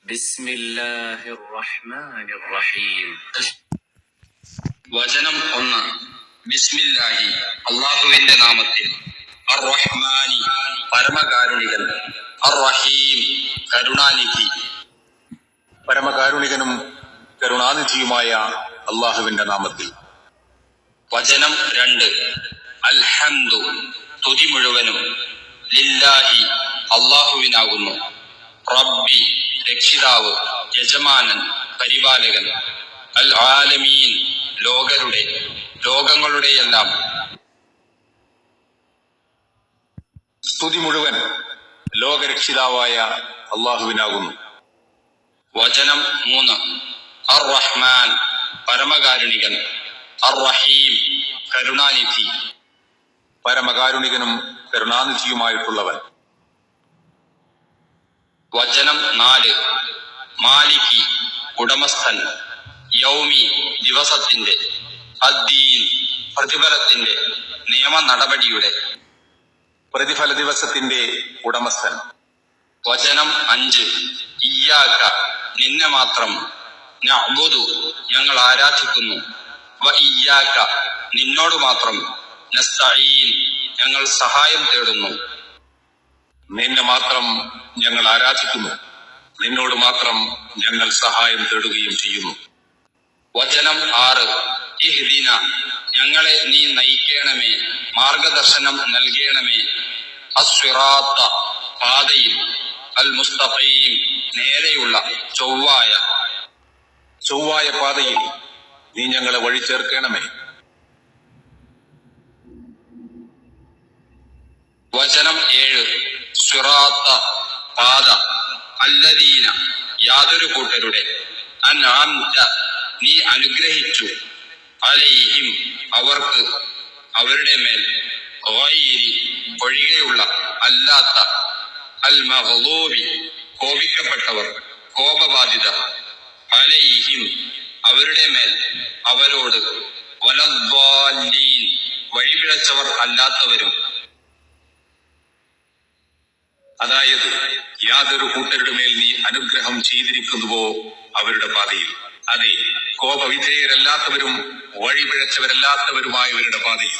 ബിസ്മില്ലാഹിർ റഹ്മാനിർ റഹീം. വചനം 1. ബിസ്മില്ലാഹി അല്ലാഹുവിന്റെ നാമത്തിൽ. അർ റഹ്മാനി പരമകാരുണികൻ, അർ റഹീം കരുണാനിധി. പരമകാരുണികനും കരുണാനിധിയുമായ അള്ളാഹുവിന്റെ നാമത്തിൽ. വചനം 2. അൽഹംദു തുതി മുഴുവനും ലില്ലാഹി അല്ലാഹുവിനാകുന്നു. റബ്ബി രക്ഷിതാവ്, യജമാനൻ, പരിപാലകൻ, അൽ ആലമീൻ ലോകങ്ങളുടെയെല്ലാം. സ്തുതി മുഴുവൻ ലോകരക്ഷിതാവായ അള്ളാഹുവിനാകുന്നു. വചനം 3. അർ റഹ്മാൻ പരമകാരുണികൻ, അർ റഹീം കരുണാനിധി. പരമകാരുണികനും കരുണാനിധിയുമായിട്ടുള്ളവൻ. വചനം 4. മാലിക്കി ഉടമസ്ഥൻ, യൗമി ദിവസത്തിന്റെ, അദ്ദീൻ പ്രതിഫലത്തിന്റെ, നിയമ നടപടിയുടെ. പ്രതിഫല ദിവസത്തിന്റെ ഉടമസ്ഥൻ. വചനം 5. ഇയ്യാക നിന്നെ മാത്രം, നഅ്ബുദു ഞങ്ങൾ ആരാധിക്കുന്നു, വ ഇയ്യാക നിന്നോട് മാത്രം, നസ്തഈൻ ഞങ്ങൾ സഹായം തേടുന്നു. നിന്നെ മാത്രം ഞങ്ങൾ ആരാധിക്കുന്നു, നിന്നോട് മാത്രം ഞങ്ങൾ സഹായം തേടുകയും ചെയ്യുന്നു. വചനം 6. ഇഹ്ദിന ഞങ്ങളെ നീ നയിക്കണമേ, മാർഗദർശനം നൽകണമേ, അസ്വിറാത്ത പാതയിൽ, അൽ മുസ്തഖീം നേരെയുള്ള ചൊവ്വായ പാതയിൽ നീ ഞങ്ങളെ വഴി ചേർക്കണമേ. വചനം 7. സിറാത്ത പാത, അല്ലദീന യാതൊരു കൂട്ടരുടെ, അൻഅംത നീ അനുഗ്രഹിച്ചു, അലൈഹിം അവർക്ക്, അവരുടെ മേൽ, ഗൈരി ഒഴികെയുള്ള, അല്ലാത്ത, അൽ മഗ്ളൂബി കോപിക്കപ്പെട്ടവർ, കോപബാധിതർ, അലൈഹിം അവരുടെ മേൽ, അവരോട്, വലദ്ദാല്ലീൻ വഴിപിഴച്ചവർ അല്ലാത്തവരും. അതായത് യാതൊരു കൂട്ടരുടെ മേൽ നീ അനുഗ്രഹം ചെയ്തിരിക്കുന്നുവോ അവരുടെ പാതയിൽ, അതെ കോപവിധേയരല്ലാത്തവരും വഴിപിഴച്ചവരല്ലാത്തവരുമായവരുടെ പാതയിൽ.